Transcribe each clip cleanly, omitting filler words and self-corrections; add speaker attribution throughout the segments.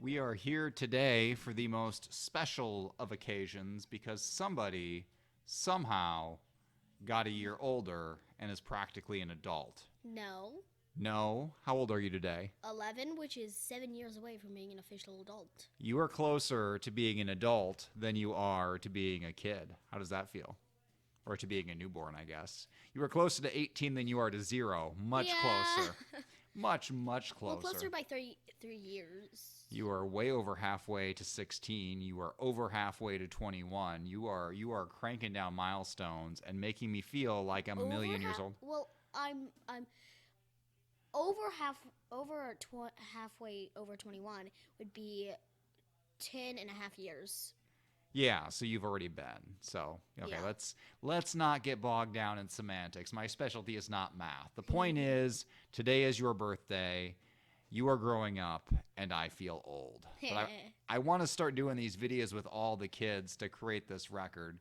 Speaker 1: We are here today for the most special of occasions because somebody, somehow, got a year older and is practically an adult.
Speaker 2: No.
Speaker 1: No? How old are you today?
Speaker 2: 11, which is 7 years away from being an official adult.
Speaker 1: You are closer to being an adult than you are to being a kid. How does that feel? Or to being a newborn, I guess. You are closer to 18 than you are to 0. Much closer. Much, much closer.
Speaker 2: Well, closer by 3 years.
Speaker 1: You are way over halfway to 16. You are over halfway to 21. You are cranking down milestones and making me feel like I'm a million years old.
Speaker 2: Well, I'm halfway over 21 would be 10 and a half years.
Speaker 1: Yeah, so you've already been. So, okay,
Speaker 2: Yeah.
Speaker 1: let's not get bogged down in semantics. My specialty is not math. The point is, today is your birthday. You are growing up, and I feel old. But I want to start doing these videos with all the kids to create this record.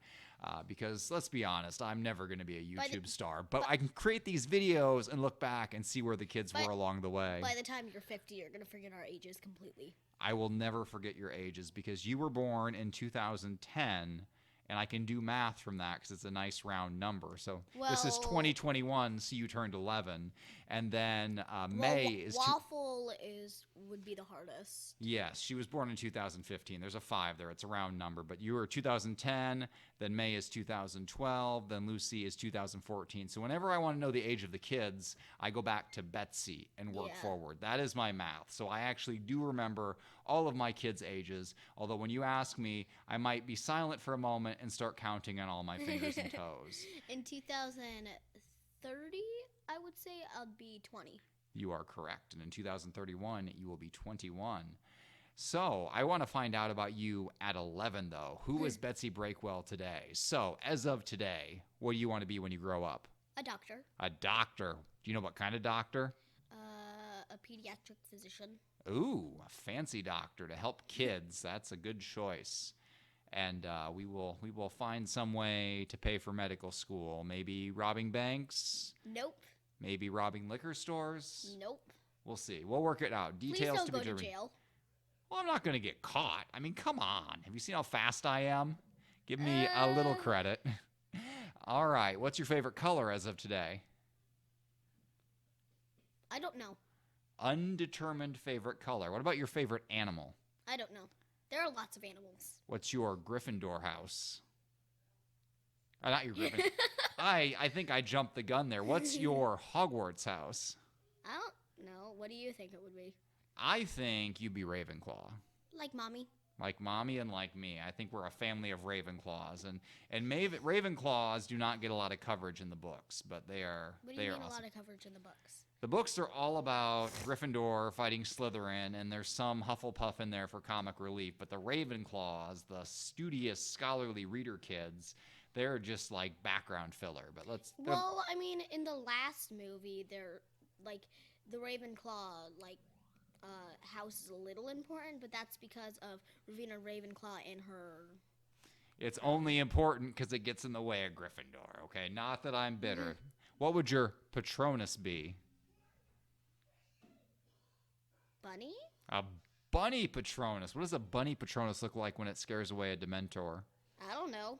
Speaker 1: Because let's be honest, I'm never going to be a YouTube star. But I can create these videos and look back and see where the kids were along the way.
Speaker 2: By the time you're 50, you're going to forget our ages completely.
Speaker 1: I will never forget your ages because you were born in 2010, and I can do math from that because it's a nice round number. So this is 2021, so you turned 11, and then May is
Speaker 2: Waffle would be the hardest.
Speaker 1: Yes, she was born in 2015. There's a 5 there. It's a round number. But you were 2010, then May is 2012, then Lucy is 2014. So whenever I want to know the age of the kids, I go back to Betsy and work forward. That is my math. So I actually do remember all of my kids' ages. Although when you ask me, I might be silent for a moment and start counting on all my fingers and toes.
Speaker 2: In 2030, I would say I'll be 20.
Speaker 1: You are correct. And in 2031, you will be 21. So I want to find out about you at 11, though. Who is Betsy Breakwell today? So as of today, what do you want to be when you grow up?
Speaker 2: A doctor.
Speaker 1: A doctor. Do you know what kind of doctor?
Speaker 2: A pediatric physician.
Speaker 1: Ooh, a fancy doctor to help kids. That's a good choice. And we will find some way to pay for medical school. Maybe robbing banks?
Speaker 2: Nope.
Speaker 1: Maybe robbing liquor stores?
Speaker 2: Nope.
Speaker 1: We'll see. We'll work it out. Details to be determined.
Speaker 2: Please don't go to jail.
Speaker 1: Well, I'm not going to get caught. I mean, come on. Have you seen how fast I am? Give me a little credit. All right. What's your favorite color as of today?
Speaker 2: I don't know.
Speaker 1: Undetermined favorite color. What about your favorite animal?
Speaker 2: I don't know. There are lots of animals.
Speaker 1: What's your Gryffindor house? Not your Gryffindor. I think I jumped the gun there. What's your Hogwarts house?
Speaker 2: I don't know. What do you think it would be?
Speaker 1: I think you'd be Ravenclaw.
Speaker 2: Like Mommy.
Speaker 1: Like Mommy and like me. I think we're a family of Ravenclaws. And Ravenclaws do not get a lot of coverage in the books, but they are
Speaker 2: What do you mean
Speaker 1: awesome.
Speaker 2: a lot of coverage in the books?
Speaker 1: The books are all about Gryffindor fighting Slytherin, and there's some Hufflepuff in there for comic relief. But the Ravenclaws, the studious, scholarly reader kids, they're just like background filler. But
Speaker 2: Well, I mean, in the last movie, they're like the Ravenclaw house is a little important, but that's because of Rowena Ravenclaw and her.
Speaker 1: It's only important because it gets in the way of Gryffindor. Okay, not that I'm bitter. What would your Patronus be?
Speaker 2: Bunny?
Speaker 1: A bunny Patronus. What does a bunny Patronus look like when it scares away a Dementor?
Speaker 2: I don't know.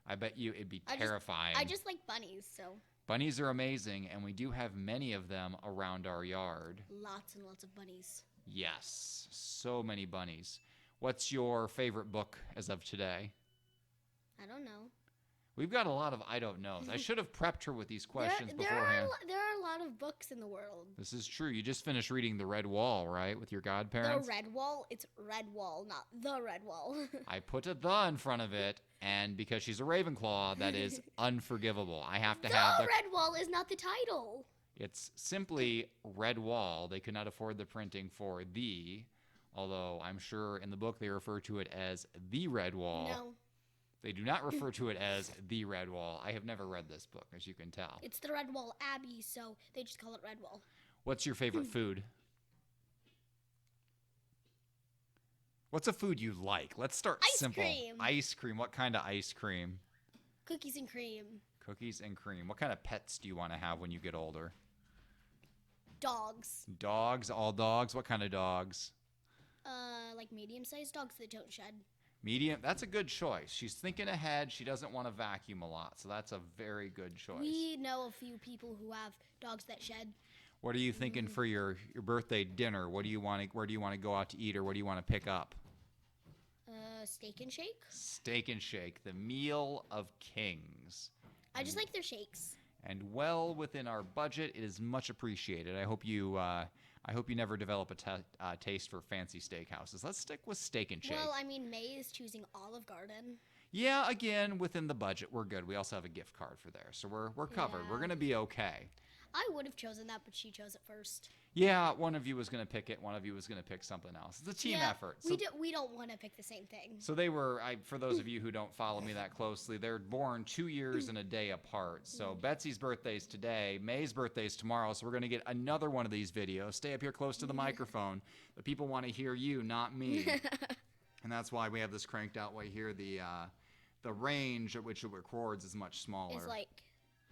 Speaker 1: I bet you it'd be terrifying.
Speaker 2: I just like bunnies, so.
Speaker 1: Bunnies are amazing, and we do have many of them around our yard.
Speaker 2: Lots and lots of bunnies.
Speaker 1: Yes, so many bunnies. What's your favorite book as of today?
Speaker 2: I don't know.
Speaker 1: We've got a lot of I don't knows. I should have prepped her with these questions beforehand.
Speaker 2: There are a lot of books in the world.
Speaker 1: This is true. You just finished reading The Red Wall, right, with your godparents?
Speaker 2: The Red Wall? It's Red Wall, not The Red Wall.
Speaker 1: I put a "the" in front of it, and because she's a Ravenclaw, that is unforgivable. I have to have
Speaker 2: The Red Wall is not the title.
Speaker 1: It's simply Red Wall. They could not afford the printing for the, although I'm sure in the book they refer to it as The Red Wall.
Speaker 2: No.
Speaker 1: They do not refer to it as The Red Wall. I have never read this book, as you can tell.
Speaker 2: It's the Red Wall Abbey, so they just call it Red Wall.
Speaker 1: What's your favorite food? What's a food you like? Let's start simple.
Speaker 2: Ice cream.
Speaker 1: Ice cream. What kind of ice cream?
Speaker 2: Cookies and cream.
Speaker 1: Cookies and cream. What kind of pets do you want to have when you get older?
Speaker 2: Dogs.
Speaker 1: Dogs? All dogs? What kind of dogs?
Speaker 2: Like like medium-sized dogs that don't shed.
Speaker 1: Medium, that's a good choice. She's thinking ahead. She doesn't want to vacuum a lot, so that's a very good choice.
Speaker 2: We know a few people who have dogs that shed.
Speaker 1: What are you thinking for your birthday dinner? What do you want to, where do you want to go out to eat, or what do you want to pick up?
Speaker 2: Steak and shake.
Speaker 1: Steak and shake, the meal of kings.
Speaker 2: I just like their shakes.
Speaker 1: And well within our budget, it is much appreciated. I hope you never develop a taste for fancy steakhouses. Let's stick with steak and shake.
Speaker 2: Well, I mean, May is choosing Olive Garden.
Speaker 1: Yeah, again, within the budget, we're good. We also have a gift card for there, so we're covered.
Speaker 2: Yeah.
Speaker 1: We're gonna be okay.
Speaker 2: I would have chosen that, but she chose it first.
Speaker 1: Yeah, one of you was gonna pick it. One of you was gonna pick something else. It's a team effort. So,
Speaker 2: We don't want to pick the same thing.
Speaker 1: so they were. For those of you who don't follow me that closely, they're born 2 years and a day apart. So Betsy's birthday's today. May's birthday's tomorrow. So we're gonna get another one of these videos. Stay up here close to the microphone. The people want to hear you, not me. And that's why we have this cranked out way here. The range at which it records is much smaller.
Speaker 2: It's like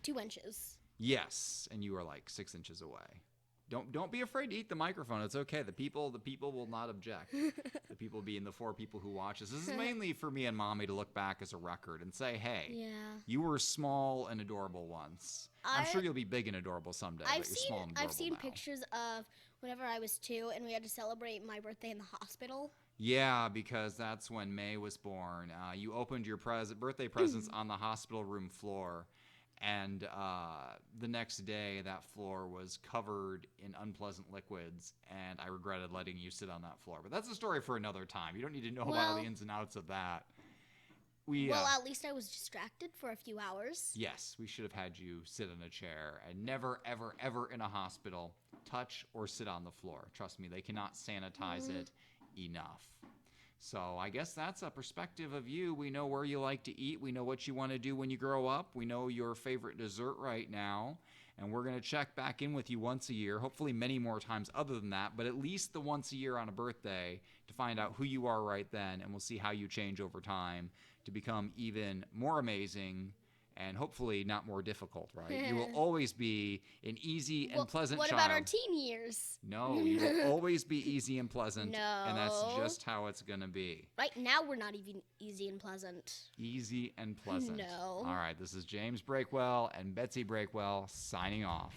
Speaker 2: 2 inches.
Speaker 1: Yes, and you are like 6 inches away. Don't be afraid to eat the microphone. It's okay. The people will not object. The people being the 4 people who watch this. This is mainly for me and Mommy to look back as a record and say, hey,
Speaker 2: Yeah.
Speaker 1: you were small and adorable once. I'm sure you'll be big and adorable someday, but you're small and adorable
Speaker 2: I've seen
Speaker 1: now.
Speaker 2: pictures of whenever I was 2 and we had to celebrate my birthday in the hospital.
Speaker 1: Yeah, because that's when May was born. You opened your birthday presents on the hospital room floor, and the next day that floor was covered in unpleasant liquids, and I regretted letting you sit on that floor. But that's a story for another time. You don't need to know about all the ins and outs of that.
Speaker 2: Well, at least I was distracted for a few hours.
Speaker 1: Yes, we should have had you sit in a chair, and never, ever, ever in a hospital touch or sit on the floor. Trust me, they cannot sanitize it enough. So I guess that's a perspective of you. We know where you like to eat. We know what you want to do when you grow up. We know your favorite dessert right now. And we're going to check back in with you once a year, hopefully many more times other than that, but at least the once a year on a birthday to find out who you are right then. And we'll see how you change over time to become even more amazing and hopefully not more difficult, right? You will always be an easy and pleasant child.
Speaker 2: What about our teen years?
Speaker 1: No, you will always be easy and pleasant.
Speaker 2: No.
Speaker 1: And that's just how it's going to be.
Speaker 2: Right now, we're not even easy and pleasant.
Speaker 1: Easy and pleasant.
Speaker 2: No.
Speaker 1: All right, this is James Breakwell and Betsy Breakwell signing off.